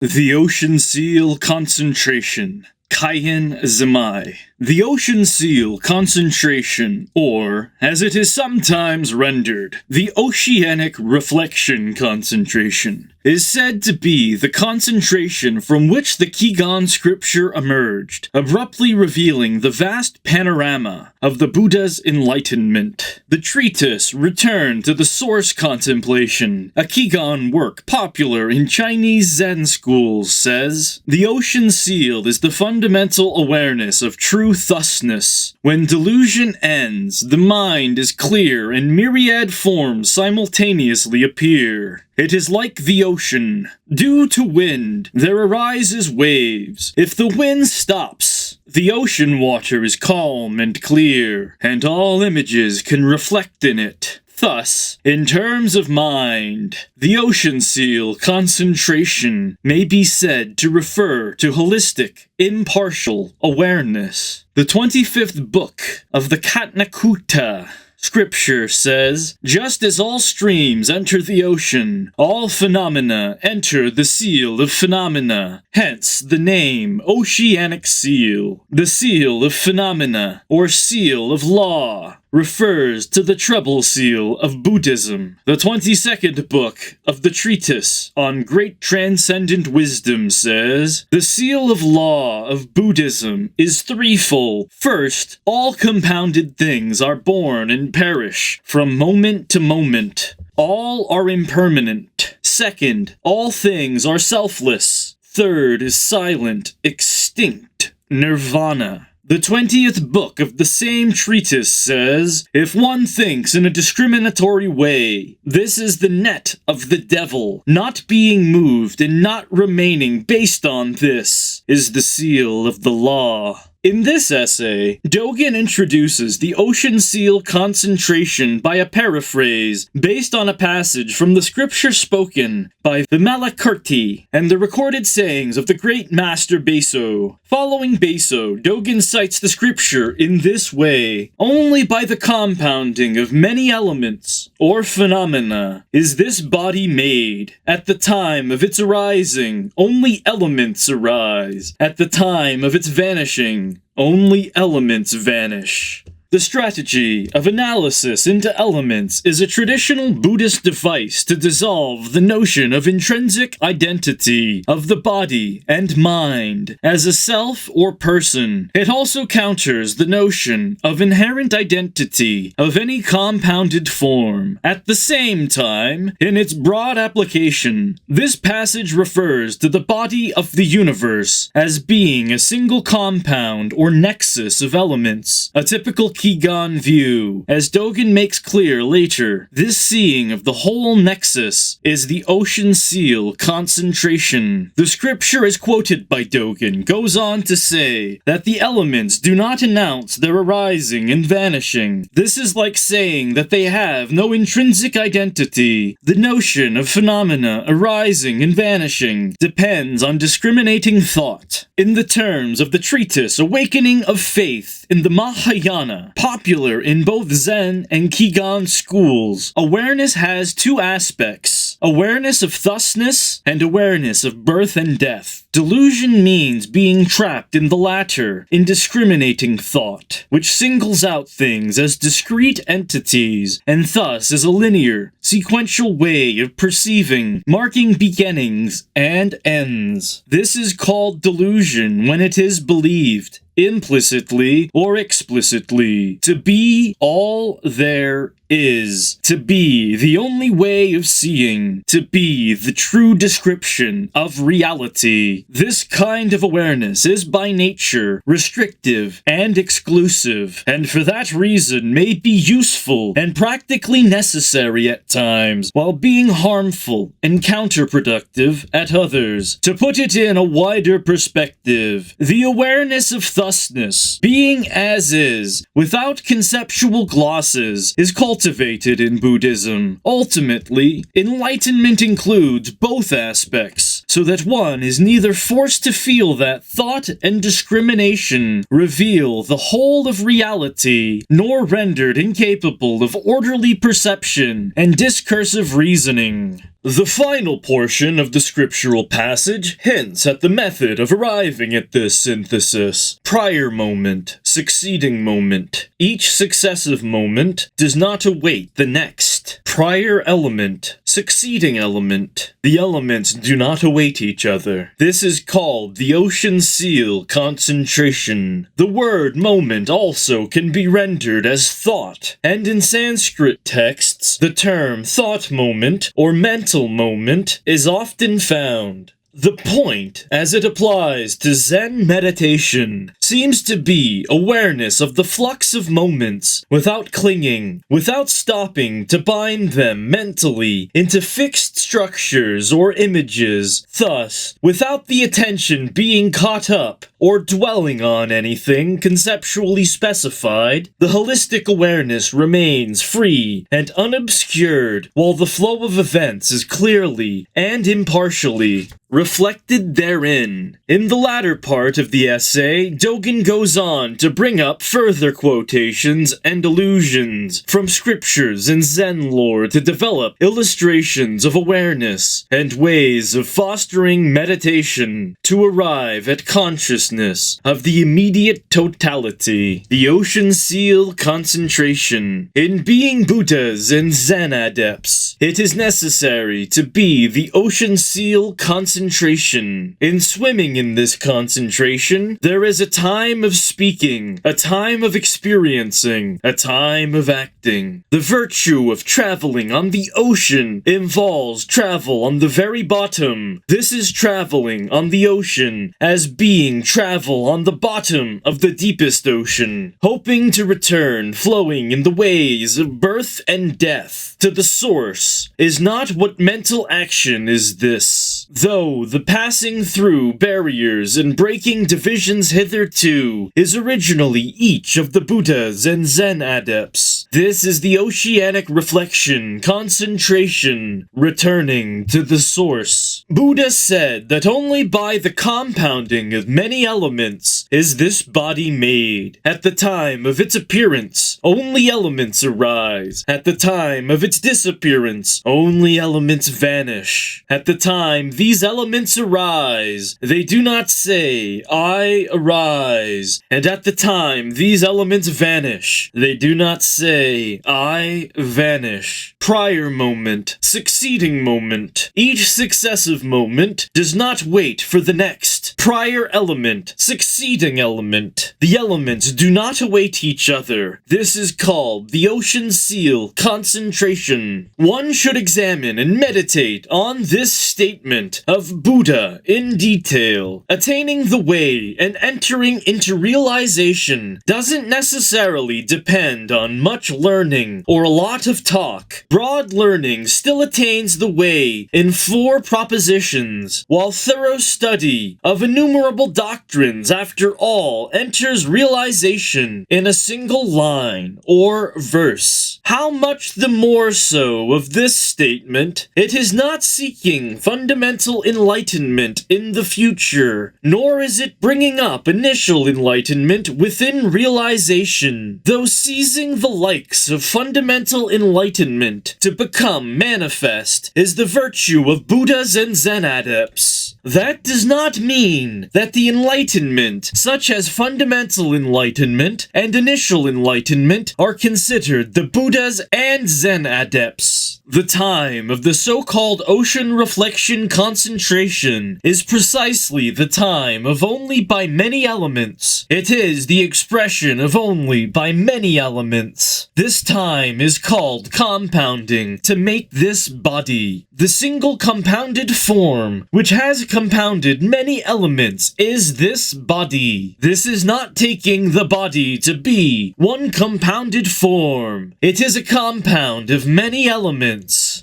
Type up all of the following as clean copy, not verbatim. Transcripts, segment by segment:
The ocean seal concentration. Kaien Zemai. The ocean seal concentration, or, as it is sometimes rendered, the oceanic reflection concentration, is said to be the concentration from which the Kigan scripture emerged, abruptly revealing the vast panorama of the Buddha's enlightenment. The treatise returned to the source contemplation, a Kigan work popular in Chinese Zen schools, says, the ocean seal is the fundamental awareness of true thusness. When delusion ends, the mind is clear and myriad forms simultaneously appear. It is like the ocean. Due to wind, there arises waves. If the wind stops, the ocean water is calm and clear, and all images can reflect in it. Thus, in terms of mind, the ocean seal concentration may be said to refer to holistic, impartial awareness. The 25th book of the Katnakutta Scripture says, just as all streams enter the ocean, all phenomena enter the seal of phenomena. Hence the name Oceanic Seal. The seal of phenomena, or seal of law, refers to the treble seal of Buddhism. The 22nd book of the treatise on great transcendent wisdom says, the seal of law of Buddhism is threefold. First, all compounded things are born and perish from moment to moment. All are impermanent. Second, all things are selfless. Third is silent, extinct, nirvana. The 20th book of the same treatise says, if one thinks in a discriminatory way, this is the net of the devil. Not being moved and not remaining based on this is the seal of the law. In this essay, Dogen introduces the ocean seal concentration by a paraphrase based on a passage from the scripture spoken by Vimalakirti and the recorded sayings of the great master Beso. Following Beso, Dogen cites the scripture in this way, only by the compounding of many elements, or phenomena, is this body made. At the time of its arising, only elements arise. At the time of its vanishing, only elements vanish. The strategy of analysis into elements is a traditional Buddhist device to dissolve the notion of intrinsic identity of the body and mind as a self or person. It also counters the notion of inherent identity of any compounded form. At the same time, in its broad application, this passage refers to the body of the universe as being a single compound or nexus of elements, a typical Kigan view. As Dogen makes clear later, this seeing of the whole nexus is the ocean seal concentration. The scripture as quoted by Dogen goes on to say that the elements do not announce their arising and vanishing. This is like saying that they have no intrinsic identity. The notion of phenomena arising and vanishing depends on discriminating thought. In the terms of the treatise Awakening of Faith in the Mahayana, popular in both Zen and Kigan schools, awareness has two aspects: awareness of thusness and awareness of birth and death. Delusion means being trapped in the latter, in discriminating thought, which singles out things as discrete entities, and thus is a linear, sequential way of perceiving, marking beginnings and ends. This is called delusion when it is believed, implicitly or explicitly, to be all there is, to be the only way of seeing, to be the true description of reality. This kind of awareness is by nature restrictive and exclusive, and for that reason may be useful and practically necessary at times, while being harmful and counterproductive at others. To put it in a wider perspective, the awareness of thusness, being as is, without conceptual glosses, is cultivated in Buddhism. Ultimately, enlightenment includes both aspects, so that one is neither forced to feel that thought and discrimination reveal the whole of reality, nor rendered incapable of orderly perception and discursive reasoning. The final portion of the scriptural passage hints at the method of arriving at this synthesis. Prior moment, succeeding moment. Each successive moment does not await the next. Prior element, succeeding element. The elements do not await each other. This is called the ocean seal concentration. The word moment also can be rendered as thought, and in Sanskrit texts, the term thought moment or mental moment is often found. The point, as it applies to Zen meditation, seems to be awareness of the flux of moments without clinging, without stopping to bind them mentally into fixed structures or images, thus, without the attention being caught up or dwelling on anything conceptually specified. The holistic awareness remains free and unobscured, while the flow of events is clearly and impartially reflected therein. In the latter part of the essay, Dogen goes on to bring up further quotations and allusions from scriptures and Zen lore to develop illustrations of awareness and ways of fostering meditation to arrive at consciousness of the immediate totality. The ocean seal concentration. In being Buddhas and Zen adepts, it is necessary to be the ocean seal concentration. In swimming in this concentration, there is a time of speaking, a time of experiencing, a time of acting. The virtue of traveling on the ocean involves travel on the very bottom. This is traveling on the ocean as being travel on the bottom of the deepest ocean, hoping to return flowing in the ways of birth and death to the source is not what mental action is this. Though the passing through barriers and breaking divisions hitherto is originally each of the Buddhas and Zen adepts. This is the oceanic reflection, concentration, returning to the source. Buddha said that only by the compounding of many elements is this body made. At the time of its appearance, only elements arise. At the time of its disappearance, only elements vanish. At the time these elements arise, they do not say, I arise. And at the time these elements vanish, they do not say, I vanish. Prior moment, succeeding moment. Each successive moment does not wait for the next. Prior element, succeeding element. The elements do not await each other. This is called the ocean seal concentration. One should examine and meditate on this statement of Buddha in detail. Attaining the way and entering into realization doesn't necessarily depend on much learning or a lot of talk. Broad learning still attains the way in 4 propositions, while thorough study of innumerable doctrines after all enters realization in a single line or verse. How much the more so of this statement, it is not seeking fundamental enlightenment in the future, nor is it bringing up initial enlightenment within realization, though seizing the likes of fundamental enlightenment to become manifest is the virtue of Buddhas and Zen adepts. That does not mean that the enlightenment, such as fundamental enlightenment and initial enlightenment, are considered the Buddhas and Zen adepts. The time of the so-called ocean reflection concentration is precisely the time of only by many elements. It is the expression of only by many elements. This time is called compounding to make this body. The single compounded form, which has compounded many elements, is this body. This is not taking the body to be one compounded form. It is a compound of many elements.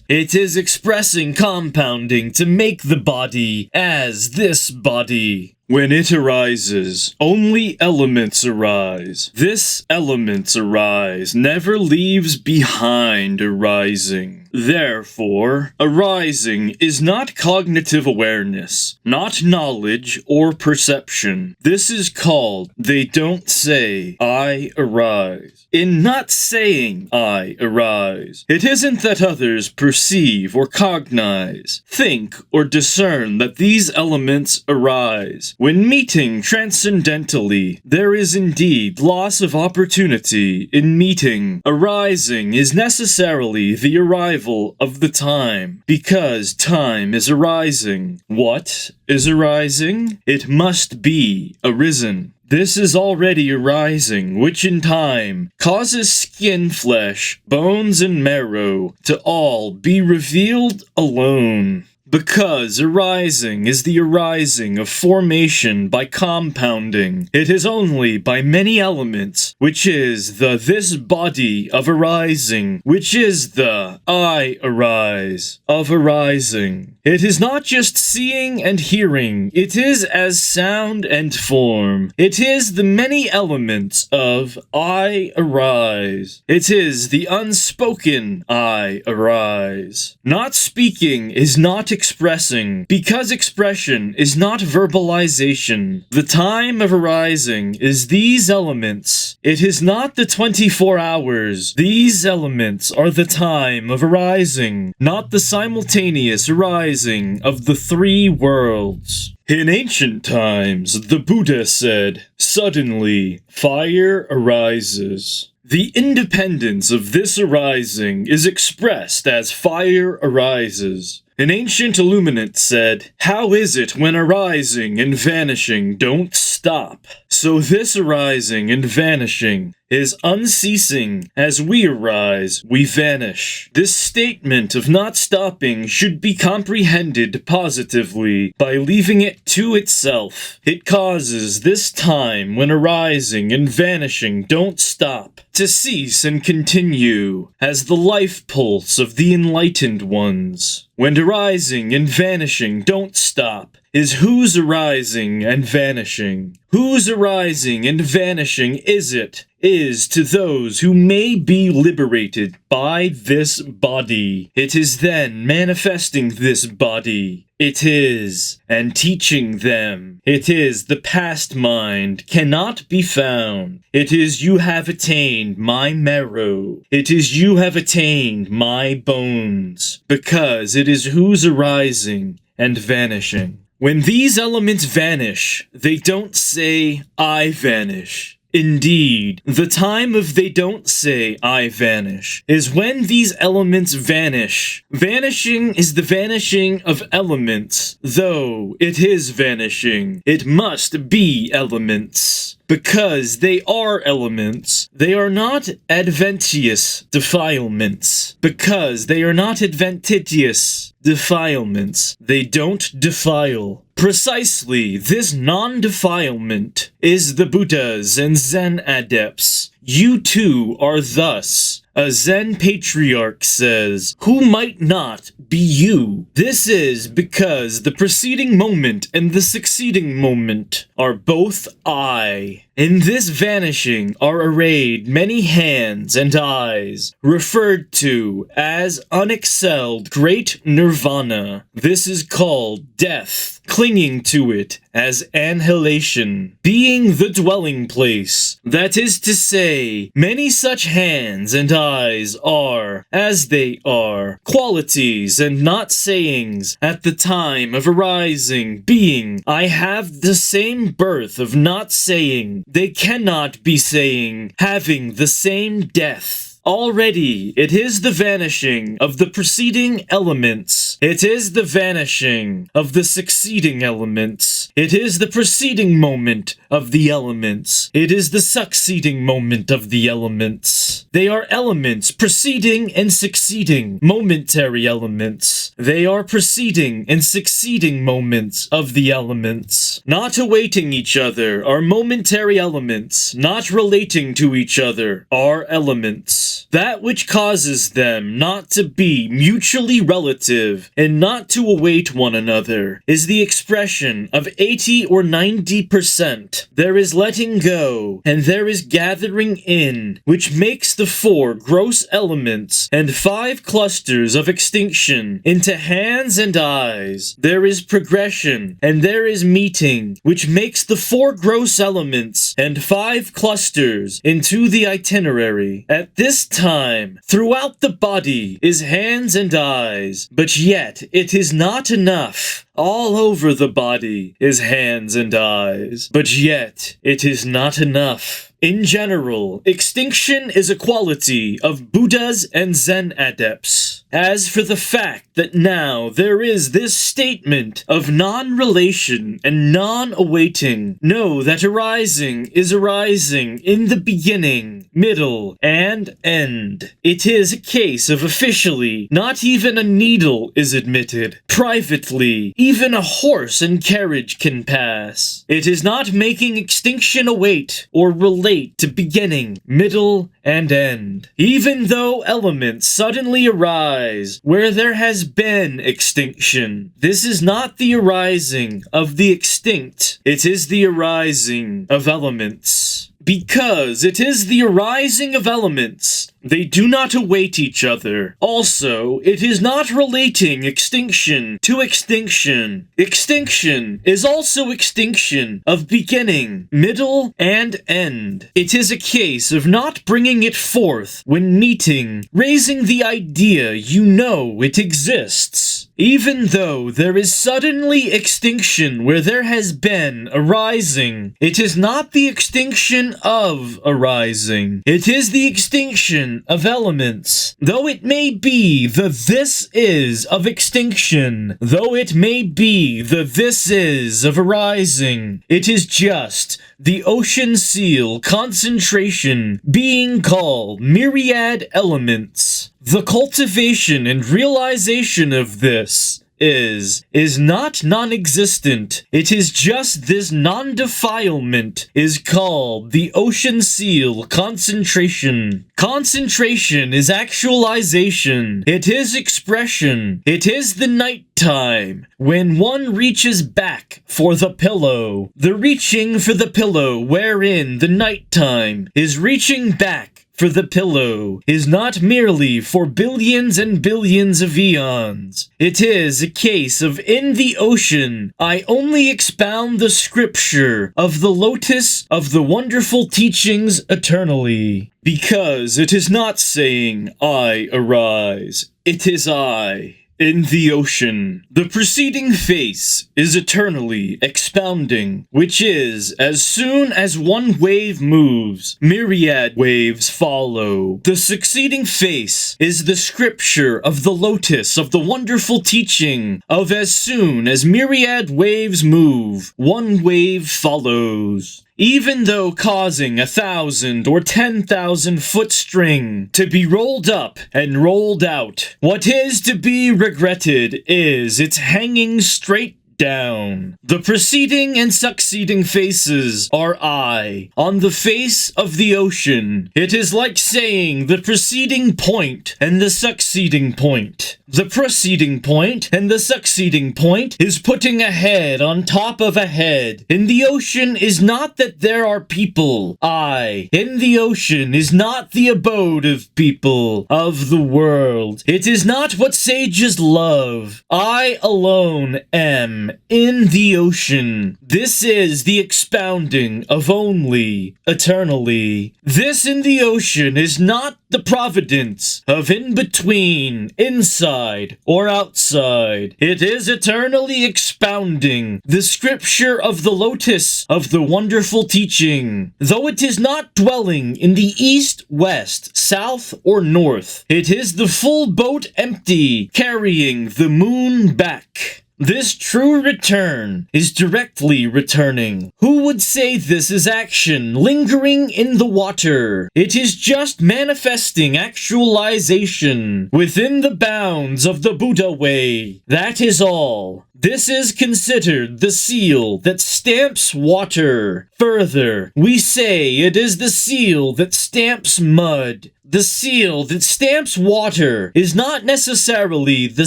It is expressing compounding to make the body as this body. When it arises, only elements arise. This elements arise never leaves behind arising. Therefore, arising is not cognitive awareness, not knowledge or perception. This is called, they don't say, I arise. In not saying I arise, it isn't that others perceive or cognize, think or discern that these elements arise. When meeting transcendentally, there is indeed loss of opportunity in meeting. Arising is necessarily the arrival of the time, because time is arising. What is arising? It must be arisen. This is already arising, which in time causes skin, flesh, bones, and marrow to all be revealed alone. Because arising is the arising of formation by compounding, it is only by many elements, which is the this body of arising, which is the I arise of arising. It is not just seeing and hearing, it is as sound and form. It is the many elements of I arise. It is the unspoken I arise. Not speaking is not expressing, because expression is not verbalization. The time of arising is these elements. It is not the 24 hours. These elements are the time of arising, not the simultaneous arising of the three worlds. In ancient times, the Buddha said, suddenly fire arises. The independence of this arising is expressed as fire arises. An ancient illuminant said, how is it when arising and vanishing don't stop? So this arising and vanishing is unceasing. As we arise, we vanish. This statement of not stopping should be comprehended positively by leaving it to itself. It causes this time when arising and vanishing don't stop to cease and continue as the life pulse of the enlightened ones. When arising and vanishing don't stop is whose arising and vanishing. Whose arising and vanishing is it? Is to those who may be liberated by this body. It is then manifesting this body. It is, and teaching them. It is the past mind cannot be found. It is you have attained my marrow. It is you have attained my bones. Because it is whose arising and vanishing. When these elements vanish, they don't say, I vanish. Indeed, the time of they don't say I vanish is when these elements vanish. Vanishing is the vanishing of elements. Though it is vanishing, it must be elements. Because they are elements, they are not adventitious defilements. Because they are not adventitious defilements, they don't defile. Precisely this non-defilement is the Buddhas and Zen adepts. You too are thus. A Zen patriarch says, who might not be you? This is because the preceding moment and the succeeding moment are both I. In this vanishing are arrayed many hands and eyes, referred to as unexcelled great nirvana. This is called death, clinging to it as annihilation, being the dwelling place. That is to say, many such hands and eyes are, as they are, qualities and not sayings at the time of arising, being, I have the same birth of not saying. They cannot be saying, having the same death. Already, it is the vanishing of the preceding elements. It is the vanishing of the succeeding elements. It is the preceding moment of the elements. It is the succeeding moment of the elements. They are elements preceding and succeeding, momentary elements. They are preceding and succeeding moments of the elements. Not awaiting each other are momentary elements. Not relating to each other are elements. That which causes them not to be mutually relative and not to await one another is the expression of 80 or 90%. There is letting go, and there is gathering in, which makes the 4 gross elements and 5 clusters of extinction into hands and eyes. There is progression, and there is meeting, which makes the 4 gross elements and 5 clusters into the itinerary. At this time, throughout the body is hands and eyes, but yet it is not enough. All over the body is hands and eyes, but yet it is not enough. In general, extinction is a quality of Buddhas and Zen adepts. As for the fact that now there is this statement of non-relation and non-awaiting, know that arising is arising in the beginning, middle, and end. It is a case of officially, not even a needle is admitted. Privately, even a horse and carriage can pass. It is not making extinction await or relate to beginning, middle, and end. Even though elements suddenly arise where there has been extinction, this is not the arising of the extinct, it is the arising of elements. Because it is the arising of elements, they do not await each other. Also, it is not relating extinction to extinction. Extinction is also extinction of beginning, middle, and end. It is a case of not bringing it forth when meeting, raising the idea you know it exists. Even though there is suddenly extinction where there has been arising, it is not the extinction of arising. It is the extinction of elements. Though it may be the this is of extinction, though it may be the this is of arising, it is just the ocean seal concentration being called myriad elements. The cultivation and realization of this is not non-existent. It is just this non-defilement is called the ocean seal concentration. Concentration is actualization. It is expression. It is the nighttime when one reaches back for the pillow. The reaching for the pillow wherein the nighttime is reaching back for the pillow is not merely for billions and billions of eons. It is a case of in the ocean, I only expound the scripture of the lotus of the wonderful teachings eternally. Because it is not saying, I arise. It is I. In the ocean, the preceding face is eternally expounding, which is, as soon as one wave moves, myriad waves follow. The succeeding face is the scripture of the lotus of the wonderful teaching of as soon as myriad waves move, one wave follows. Even though causing 1,000 or 10,000 foot string to be rolled up and rolled out, what is to be regretted is its hanging straight down. The preceding and succeeding faces are I. On the face of the ocean, it is like saying the preceding point and the succeeding point. The preceding point and the succeeding point is putting a head on top of a head. In the ocean is not that there are people. I. In the ocean is not the abode of people, of the world. It is not what sages love. I alone am in the ocean. This is the expounding of only, eternally. This in the ocean is not the providence of in between, inside, or outside. It is eternally expounding the scripture of the lotus of the wonderful teaching. Though it is not dwelling in the east, west, south, or north, it is the full boat empty, carrying the moon back. This true return is directly returning. Who would say this is action lingering in the water? It is just manifesting actualization within the bounds of the Buddha way. That is all. This is considered the seal that stamps water. Further, we say it is the seal that stamps mud. The seal that stamps water is not necessarily the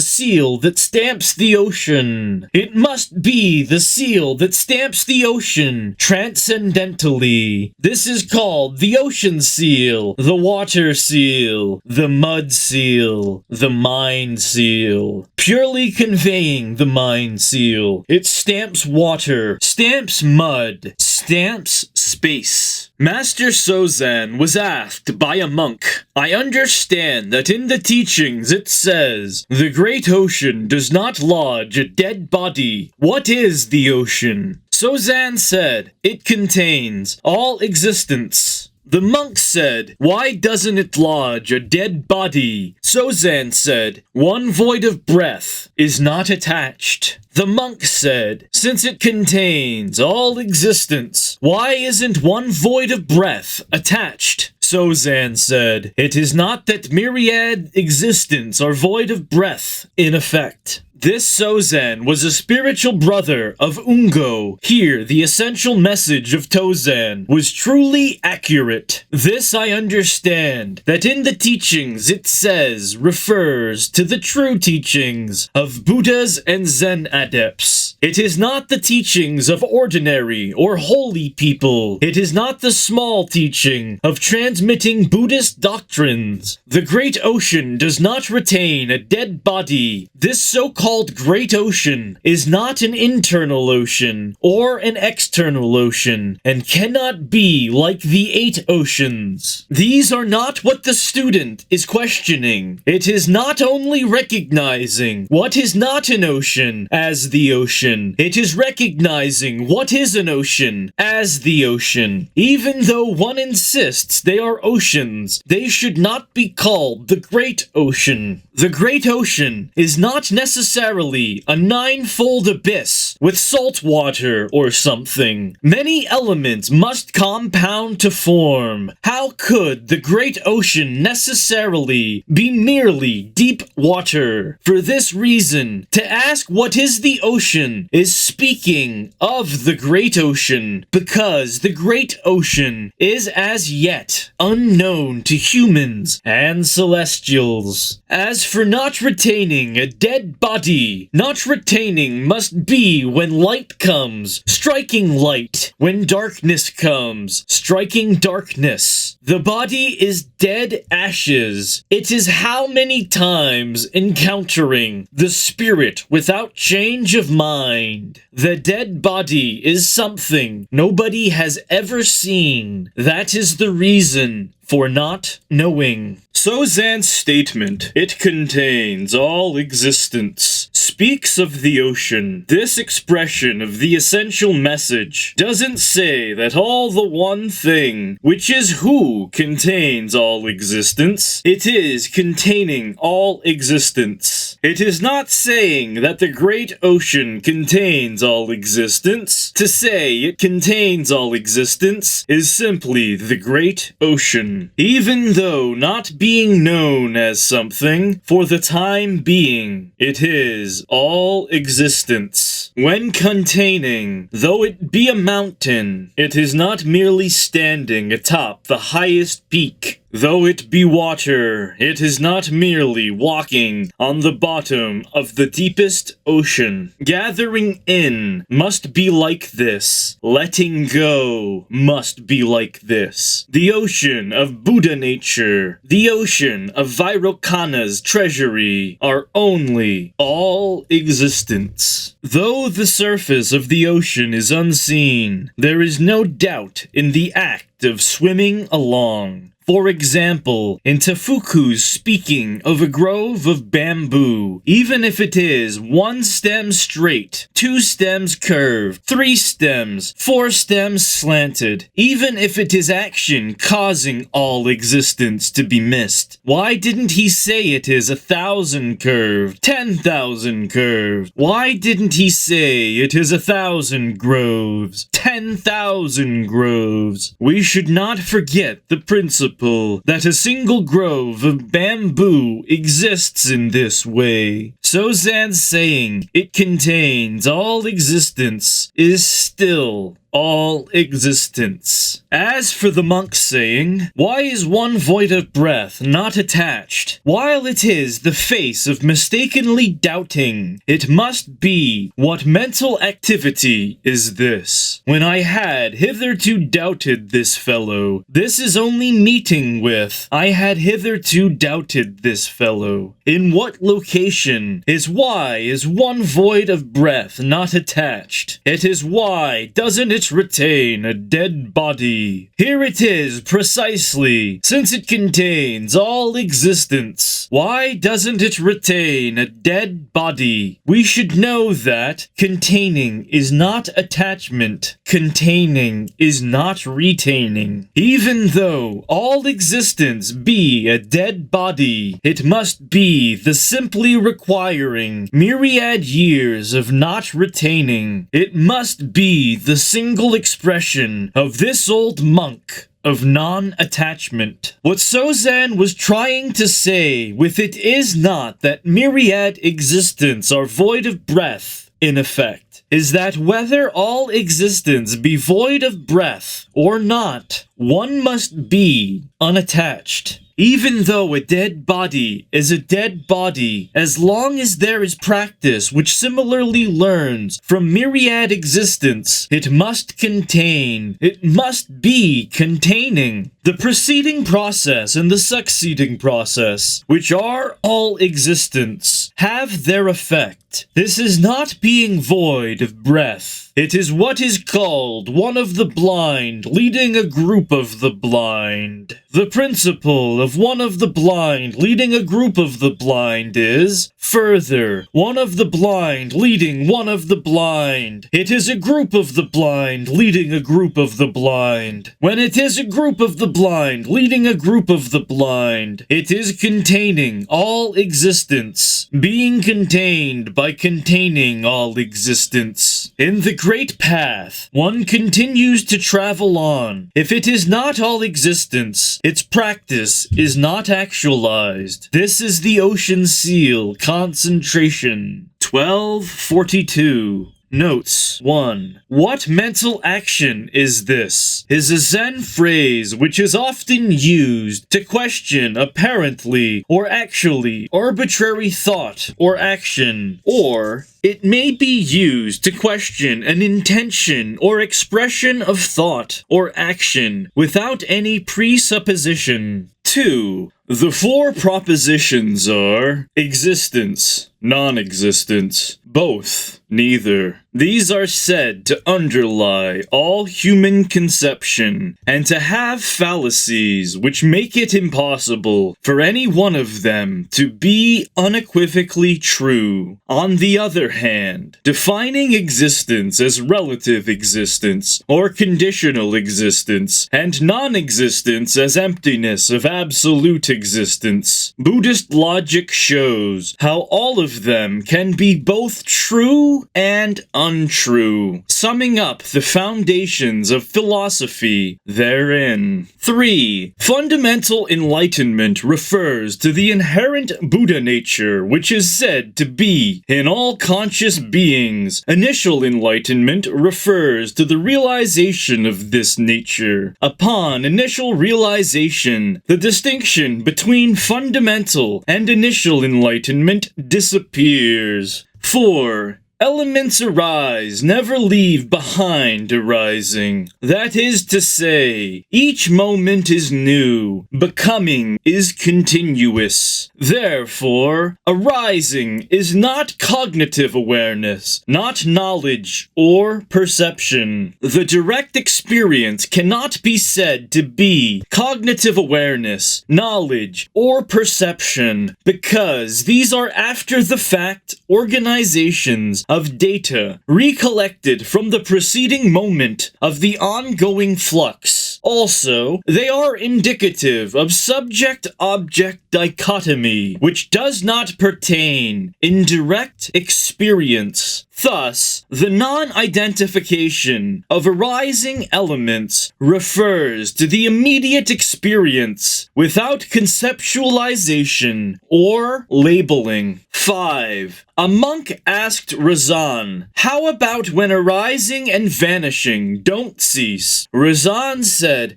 seal that stamps the ocean. It must be the seal that stamps the ocean transcendentally. This is called the ocean seal, the water seal, the mud seal, the mind seal. Purely conveying the mind seal. It stamps water, stamps mud, stamps space. Master Sozan was asked by a monk, I understand that in the teachings it says, the great ocean does not lodge a dead body. What is the ocean? Sozan said, it contains all existence. The monk said, why doesn't it lodge a dead body? Sozan said, one void of breath is not attached. The monk said, since it contains all existence, why isn't one void of breath attached? Sozan said, it is not that myriad existence are void of breath in effect. This Sozan was a spiritual brother of Ungo. Here, the essential message of Tozan was truly accurate. This I understand, that in the teachings it says refers to the true teachings of Buddhas and Zen adepts. It is not the teachings of ordinary or holy people. It is not the small teaching of transmitting Buddhist doctrines. The great ocean does not retain a dead body. This so-called great ocean is not an internal ocean or an external ocean and cannot be like the 8 oceans. These are not what the student is questioning. It is not only recognizing what is not an ocean as the ocean. It is recognizing what is an ocean as the ocean. Even though one insists they are oceans, they should not be called the great ocean. The great ocean is not necessarily a 9-fold abyss with salt water or something. Many elements must compound to form. How could the great ocean necessarily be merely deep water? For this reason, to ask what is the ocean is speaking of the great ocean, because the great ocean is as yet unknown to humans and celestials. As for not retaining a dead body, not retaining must be when light comes, striking light. When darkness comes, striking darkness. The body is dead ashes. It is how many times encountering the spirit without change of mind. The dead body is something nobody has ever seen. That is the reason for not knowing. Sozan's statement, it contains all existence, speaks of the ocean. This expression of the essential message doesn't say that all the one thing, which is who, contains all existence. It is containing all existence. It is not saying that the great ocean contains all existence. To say it contains all existence is simply the great ocean. Even though not being known as something, for the time being, it is all existence. When containing, though it be a mountain, it is not merely standing atop the highest peak. Though it be water, it is not merely walking on the bottom of the deepest ocean. Gathering in must be like this. Letting go must be like this. The ocean of Buddha nature, the ocean of Vairocana's treasury, are only all existence. Though the surface of the ocean is unseen, there is no doubt in the act of swimming along. For example, in Tefuku's speaking of a grove of bamboo, even if it is 1 stem straight, 2 stems curved, 3 stems, 4 stems slanted, even if it is action causing all existence to be missed, why didn't he say it is 1,000 curved, 10,000 curved? Why didn't he say it is 1,000 groves, 10,000 groves? We should not forget the principle that a single grove of bamboo exists in this way. Sozan's saying it contains all existence is still all existence. As for the monk's saying, why is one void of breath not attached? While it is the face of mistakenly doubting, it must be, what mental activity is this? When I had hitherto doubted this fellow, this is only meeting with, I had hitherto doubted this fellow. In what location is why is one void of breath not attached? It is why doesn't it retain a dead body? Here it is precisely, since it contains all existence. Why doesn't it retain a dead body? We should know that containing is not attachment, containing is not retaining. Even though all existence be a dead body, it must be the simply requiring myriad years of not retaining. It must be the single expression of this old monk of non-attachment. What Sozan was trying to say with it is not that myriad existence are void of breath, in effect, is that whether all existence be void of breath or not, one must be unattached. Even though a dead body is a dead body, as long as there is practice which similarly learns from myriad existence, it must contain, it must be containing. The preceding process and the succeeding process, which are all existence, have their effect. This is not being void of breath. It is what is called one of the blind leading a group of the blind. The principle of one of the blind leading a group of the blind is, further, one of the blind leading one of the blind. It is a group of the blind leading a group of the blind. When it is a group of the blind leading a group of the blind, it is containing all existence, being contained by containing all existence. In the great path, one continues to travel on. If it is not all existence, its practice is not actualized. This is the ocean seal concentration. 1242. Notes 1. What mental action is this? Is a Zen phrase which is often used to question apparently or actually arbitrary thought or action, or it may be used to question an intention or expression of thought or action without any presupposition. 2. The four propositions are existence, non-existence, both, neither. These are said to underlie all human conception and to have fallacies which make it impossible for any one of them to be unequivocally true. On the other hand, defining existence as relative existence or conditional existence and non-existence as emptiness of absolute existence, Buddhist logic shows how all of them can be both true and untrue, summing up the foundations of philosophy therein. 3. Fundamental enlightenment refers to the inherent Buddha nature which is said to be in all conscious beings. Initial enlightenment refers to the realization of this nature. Upon initial realization, the distinction between fundamental and initial enlightenment disappears. 4. Elements arise, never leave behind arising. That is to say, each moment is new, becoming is continuous. Therefore, arising is not cognitive awareness, not knowledge or perception. The direct experience cannot be said to be cognitive awareness, knowledge, or perception, because these are after-the-fact organizations of data recollected from the preceding moment of the ongoing flux. Also, they are indicative of subject-object dichotomy, which does not pertain in direct experience. Thus, the non-identification of arising elements refers to the immediate experience without conceptualization or labeling. 5. A monk asked Razan, "How about when arising and vanishing don't cease?" Razan said,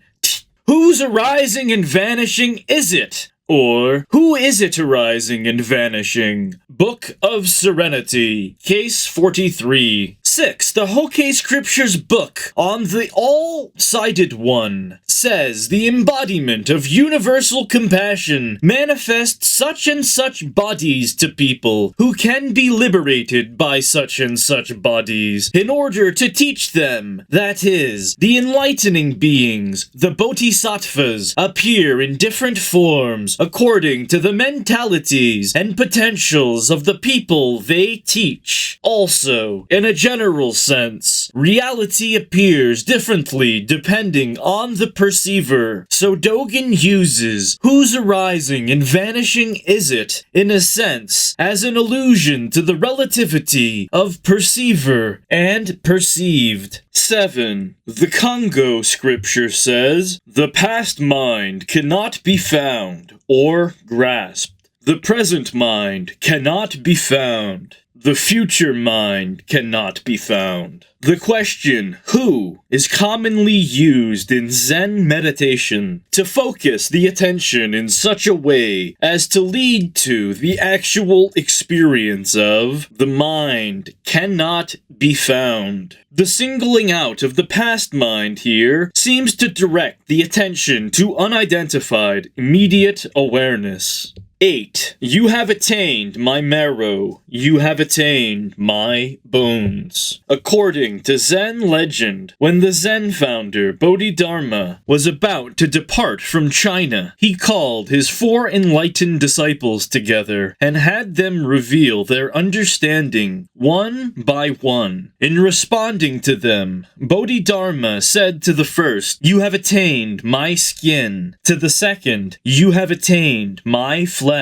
"Whose arising and vanishing is it?" Or, "Who is it arising and vanishing?" Book of Serenity, Case 43. 6. The Hokkei Scriptures book on the all-sided one says the embodiment of universal compassion manifests such and such bodies to people who can be liberated by such and such bodies in order to teach them. That is, the enlightening beings, the bodhisattvas, appear in different forms according to the mentalities and potentials of the people they teach. Also, in a general sense, reality appears differently depending on the perceiver. So Dogen uses "whose arising and vanishing is it" in a sense as an allusion to the relativity of perceiver and perceived. 7. The Congo scripture says, "The past mind cannot be found or grasped. The present mind cannot be found. The future mind cannot be found." The question, "who?" is commonly used in Zen meditation to focus the attention in such a way as to lead to the actual experience of "the mind cannot be found." The singling out of the past mind here seems to direct the attention to unidentified immediate awareness. 8. You have attained my marrow. You have attained my bones. According to Zen legend, when the Zen founder Bodhidharma was about to depart from China, he called his 4 enlightened disciples together and had them reveal their understanding one by one. In responding to them, Bodhidharma said to the first, "You have attained my skin." To the second, "You have attained my flesh."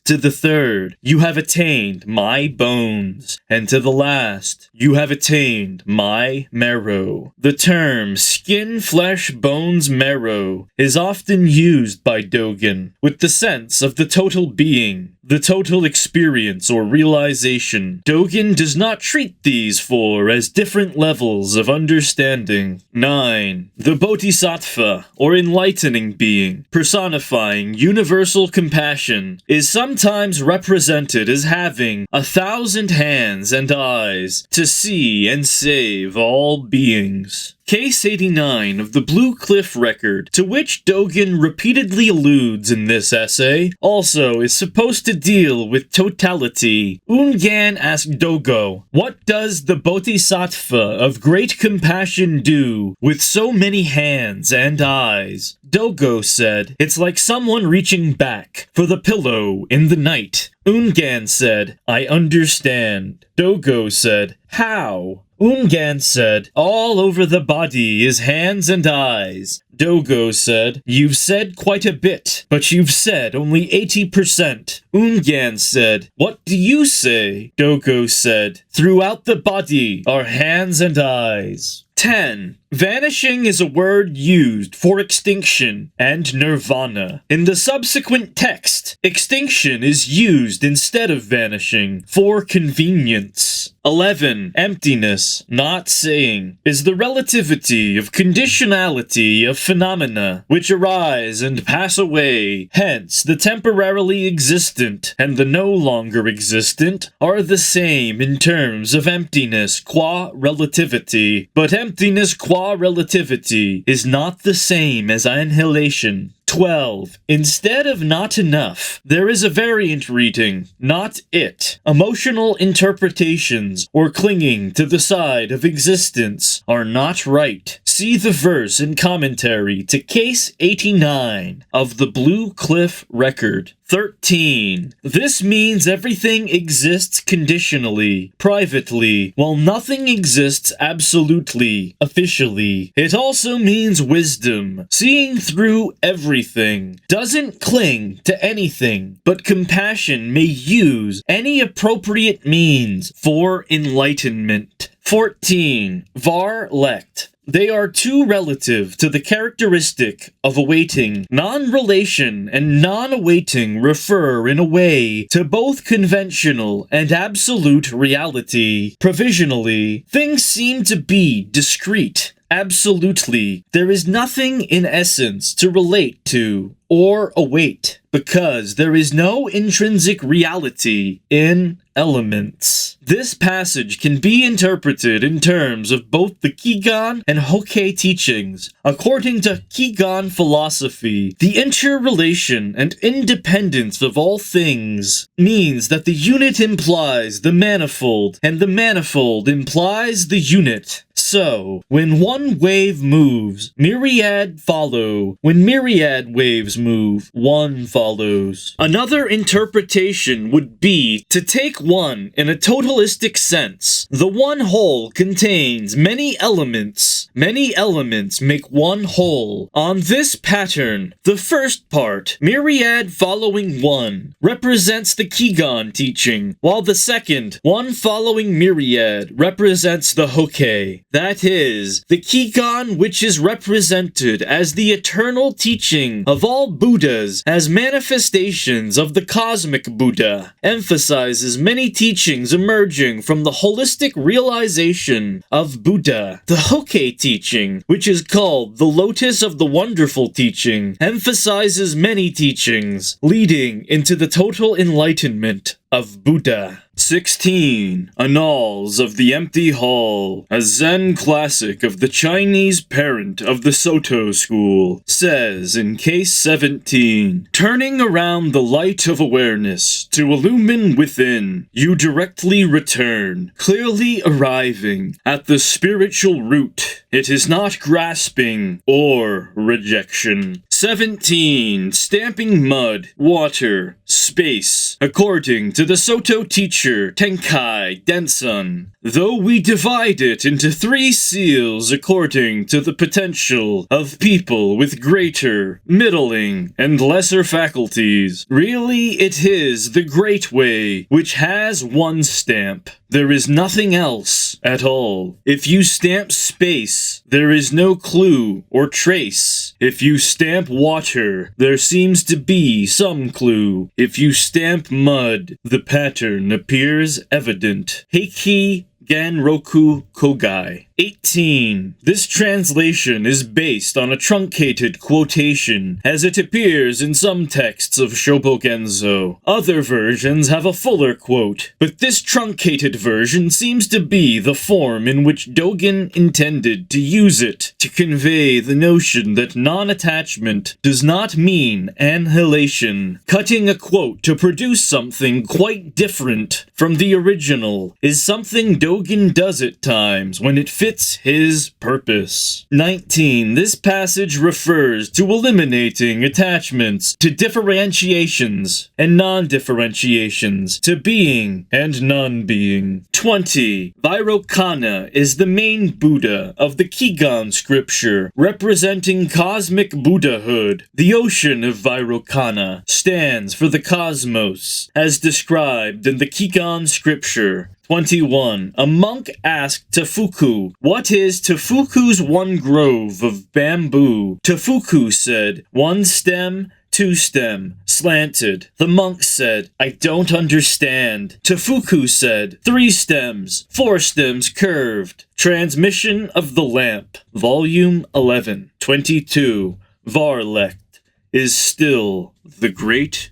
To the third, "You have attained my bones." And to the last, "You have attained my marrow." The term skin, flesh, bones, marrow is often used by Dogen with the sense of the total being, the total experience or realization. Dogen does not treat these 4 as different levels of understanding. 9. The Bodhisattva, or enlightening being, personifying universal compassion, is sometimes represented as having 1,000 hands and eyes to see and save all beings. Case 89 of the Blue Cliff Record, to which Dogen repeatedly alludes in this essay, also is supposed to deal with totality. Ungan asked Dogo, "What does the Bodhisattva of great compassion do with so many hands and eyes?" Dogo said, "It's like someone reaching back for the pillow in the night." Ungan said, "I understand." Dogo said, "How?" Ungan said, "All over the body is hands and eyes." Dogo said, "You've said quite a bit, but you've said only 80%. Ungan said, "What do you say?" Dogo said, "Throughout the body are hands and eyes." 10. Vanishing is a word used for extinction and nirvana. In the subsequent text, extinction is used instead of vanishing for convenience. 11. Emptiness, not saying, is the relativity of conditionality of phenomena which arise and pass away. Hence, the temporarily existent and the no longer existent are the same in terms of emptiness qua relativity, but emptiness qua relativity is not the same as annihilation. 12. Instead of not enough, there is a variant reading, not it. Emotional interpretations or clinging to the side of existence are not right. See the verse and commentary to Case 89 of the Blue Cliff Record. 13. This means everything exists conditionally, privately, while nothing exists absolutely, officially. It also means wisdom, seeing through everything, doesn't cling to anything, but compassion may use any appropriate means for enlightenment. 14. Var lect. They are too relative to the characteristic of awaiting. Non-relation and non-awaiting refer in a way to both conventional and absolute reality. Provisionally, things seem to be discrete. Absolutely, there is nothing in essence to relate to or await, because there is no intrinsic reality in elements. This passage can be interpreted in terms of both the Kigan and Hokkei teachings. According to Kigan philosophy, the interrelation and independence of all things means that the unit implies the manifold, and the manifold implies the unit. So, when one wave moves, myriad follow. When myriad waves move, one follows. Another interpretation would be to take one in a totalistic sense. The one whole contains many elements. Many elements make one whole. On this pattern, the first part, myriad following one, represents the Kigan teaching, while the second, one following myriad, represents the Hokkei. That is, the Kigan, which is represented as the eternal teaching of all Buddhas as manifestations of the cosmic Buddha, emphasizes many teachings emerging from the holistic realization of Buddha. The Hokkei teaching, which is called the Lotus of the Wonderful teaching, emphasizes many teachings, leading into the total enlightenment of Buddha. 16. Annals of the Empty Hall, a Zen classic of the Chinese parent of the Soto school, says in Case 17, turning around the light of awareness to illumine within, you directly return, clearly arriving at the spiritual root. It is not grasping or rejection. 17. Stamping mud, water, space, according to the Soto teacher Tenkai Densun. Though we divide it into 3 seals according to the potential of people with greater, middling, and lesser faculties, really it is the Great Way which has one stamp. There is nothing else at all. If you stamp space, there is no clue or trace. If you stamp water, there seems to be some clue. If you stamp mud, the pattern appears evident. Heiki Ganroku Kogai. 18. This translation is based on a truncated quotation, as it appears in some texts of Shōbōgenzō. Other versions have a fuller quote, but this truncated version seems to be the form in which Dogen intended to use it to convey the notion that non-attachment does not mean annihilation. Cutting a quote to produce something quite different from the original is something Dogen does at times when it fits his purpose. 19. This passage refers to eliminating attachments to differentiations and non-differentiations, to being and non-being. 20. Vairocana is the main Buddha of the Kigan scripture, representing cosmic Buddhahood. The ocean of Vairocana stands for the cosmos, as described in the Kigan scripture. 21. A monk asked Tefuku, "What is Tefuku's one grove of bamboo?" Tefuku said, "One stem, 2 stem, slanted." The monk said, "I don't understand." Tefuku said, 3 stems, 4 stems curved. Transmission of the Lamp, Volume 11, 22. Varlect is still the great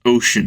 ocean.